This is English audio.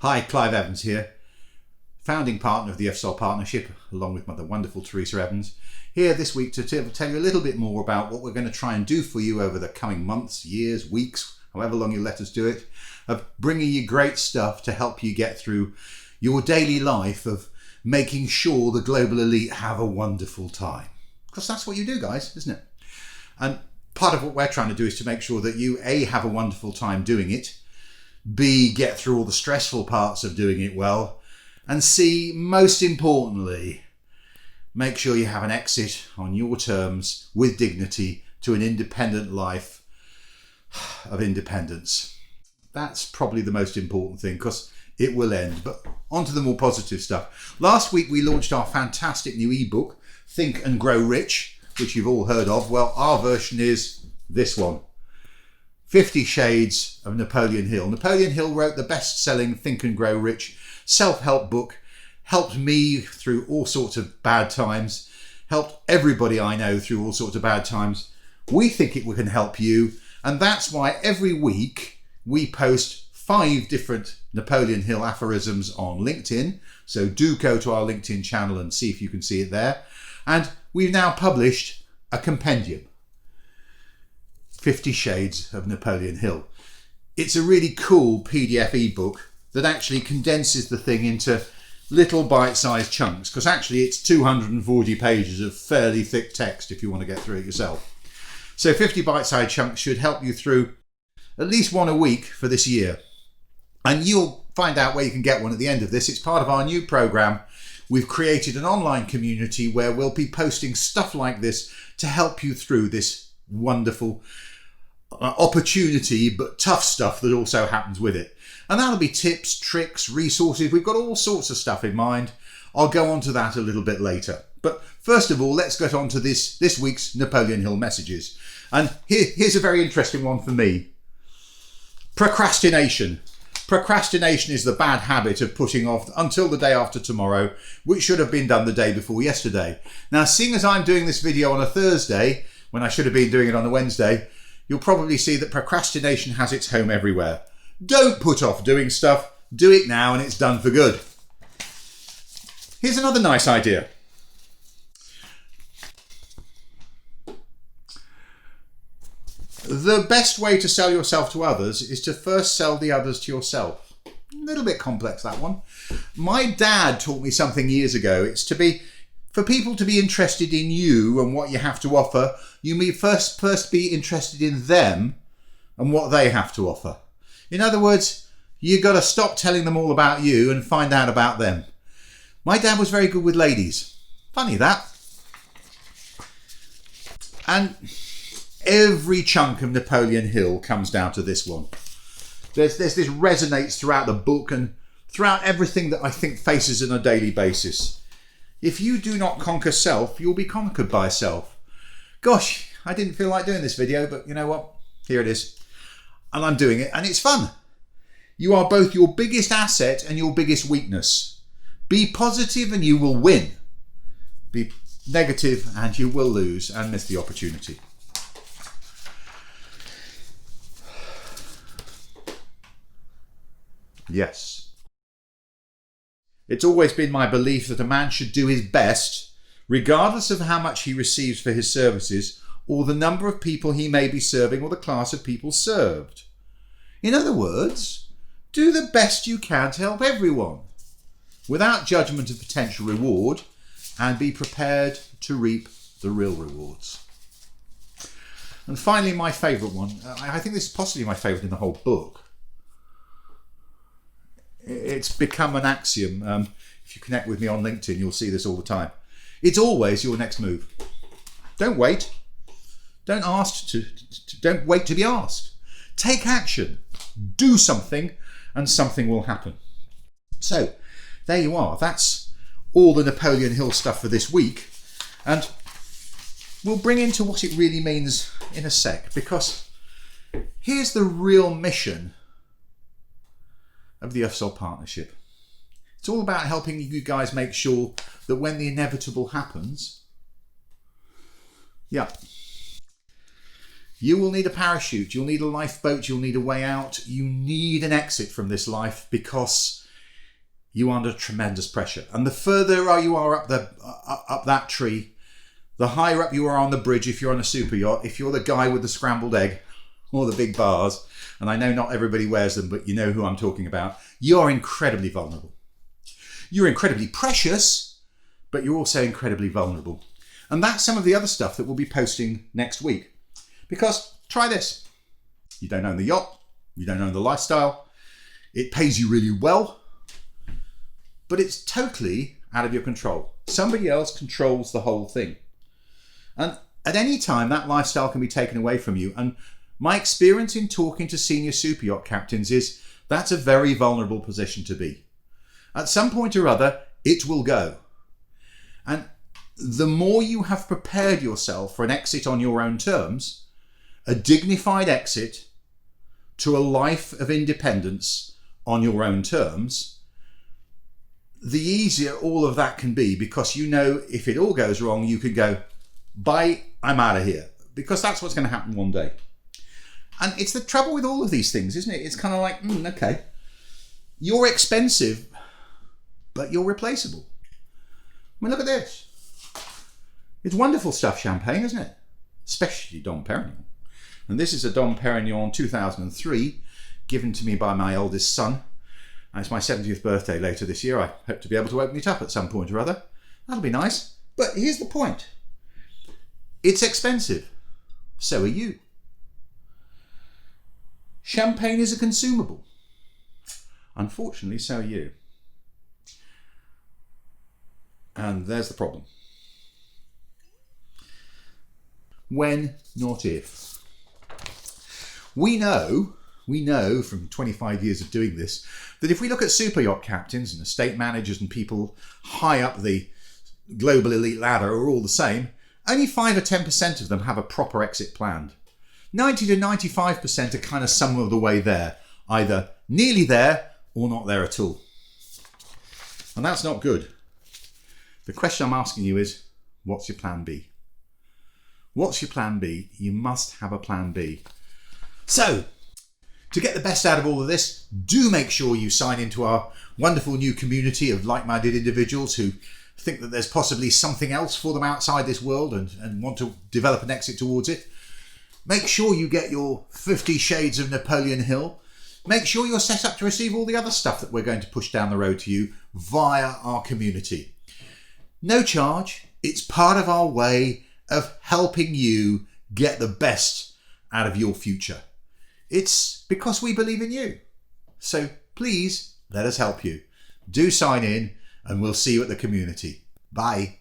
Hi, Clive Evans here, founding partner of the FSOL Partnership, along with the wonderful Teresa Evans, here this week to tell you a little bit more about what we're going to try and do for you over the coming months, years, weeks, however long you let us do it, of bringing you great stuff to help you get through your daily life of making sure the global elite have a wonderful time. Because that's what you do, guys, isn't it? And part of what we're trying to do is to make sure that you, A, have a wonderful time doing it, B, get through all the stressful parts of doing it well, and C, most importantly, make sure you have an exit on your terms with dignity to an independent life of independence. That's probably the most important thing because it will end. But on to the more positive stuff. Last week we launched our fantastic new ebook, Think and Grow Rich, which you've all heard of. Well, our version is this one. 50 Shades of Napoleon Hill. Napoleon Hill wrote the best-selling Think and Grow Rich self-help book, helped me through all sorts of bad times, helped everybody I know through all sorts of bad times. We think it can help you, and that's why every week we post 5 different Napoleon Hill aphorisms on LinkedIn. So do go to our LinkedIn channel and see if you can see it there. And we've now published a compendium. 50 Shades of Napoleon Hill. It's a really cool PDF ebook that actually condenses the thing into little bite-sized chunks, because actually it's 240 pages of fairly thick text if you want to get through it yourself. So 50 bite-sized chunks should help you through at least one a week for this year. And you'll find out where you can get one at the end of this. It's part of our new program. We've created an online community where we'll be posting stuff like this to help you through this wonderful opportunity, but tough stuff that also happens with it. And that'll be tips, tricks, resources. We've got all sorts of stuff in mind. I'll go on to that a little bit later. But first of all, let's get on to this week's Napoleon Hill messages. And here's a very interesting one for me. Procrastination. Procrastination is the bad habit of putting off until the day after tomorrow, which should have been done the day before yesterday. Now, seeing as I'm doing this video on a Thursday, when I should have been doing it on a Wednesday, you'll probably see that procrastination has its home everywhere. Don't put off doing stuff. Do it now and it's done for good. Here's another nice idea. The best way to sell yourself to others is to first sell the others to yourself. A little bit complex, that one. My dad taught me something years ago. It's for people to be interested in you and what you have to offer, you may first be interested in them and what they have to offer. In other words, you've got to stop telling them all about you and find out about them. My dad was very good with ladies. Funny that. And every chunk of Napoleon Hill comes down to this one. This resonates throughout the book and throughout everything that I think faces on a daily basis. If you do not conquer self, you'll be conquered by self. Gosh, I didn't feel like doing this video, but you know what? Here it is. And I'm doing it, and it's fun. You are both your biggest asset and your biggest weakness. Be positive and you will win. Be negative and you will lose and miss the opportunity. Yes. It's always been my belief that a man should do his best, regardless of how much he receives for his services, or the number of people he may be serving, or the class of people served. In other words, do the best you can to help everyone, without judgment of potential reward, and be prepared to reap the real rewards. And finally, my favourite one. I think this is possibly my favourite in the whole book. It's become an axiom. If you connect with me on LinkedIn, you'll see this all the time. It's always your next move. Don't wait. Don't don't wait to be asked. Take action. Do something, and something will happen. So, there you are. That's all the Napoleon Hill stuff for this week. And we'll bring into what it really means in a sec, because here's the real mission of the FSOL Partnership. It's all about helping you guys make sure that when the inevitable happens, you will need a parachute, you'll need a lifeboat, you'll need a way out, you need an exit from this life, because you are under tremendous pressure. And the further you are up that tree, the higher up you are on the bridge if you're on a super yacht, if you're the guy with the scrambled egg or the big bars, and I know not everybody wears them, but you know who I'm talking about, you're incredibly vulnerable. You're incredibly precious, but you're also incredibly vulnerable. And that's some of the other stuff that we'll be posting next week. Because try this. You don't own the yacht, you don't own the lifestyle, it pays you really well, but it's totally out of your control. Somebody else controls the whole thing. And at any time, that lifestyle can be taken away from you. And my experience in talking to senior super yacht captains is that's a very vulnerable position to be. At some point or other, it will go. And the more you have prepared yourself for an exit on your own terms, a dignified exit to a life of independence on your own terms, the easier all of that can be, because you know if it all goes wrong, you can go, bye, I'm out of here. Because that's what's going to happen one day. And it's the trouble with all of these things, isn't it? It's kind of like, okay, you're expensive, but you're replaceable. I mean, look at this. It's wonderful stuff, champagne, isn't it? Especially Dom Pérignon. And this is a Dom Pérignon 2003, given to me by my oldest son. And it's my 70th birthday later this year. I hope to be able to open it up at some point or other. That'll be nice. But here's the point. It's expensive. So are you. Champagne is a consumable. Unfortunately, so are you. And there's the problem. When, not if. We know from 25 years of doing this, that if we look at super yacht captains and estate managers and people high up the global elite ladder are all the same, only 5 or 10% of them have a proper exit planned. 90 to 95% are kind of some of the way there, either nearly there or not there at all. And that's not good. The question I'm asking you is, what's your plan B? What's your plan B? You must have a plan B. So, to get the best out of all of this, do make sure you sign into our wonderful new community of like-minded individuals who think that there's possibly something else for them outside this world and want to develop an exit towards it. Make sure you get your 50 Shades of Napoleon Hill. Make sure you're set up to receive all the other stuff that we're going to push down the road to you via our community. No charge. It's part of our way of helping you get the best out of your future. It's because we believe in you. So please let us help you. Do sign in and we'll see you at the community. Bye.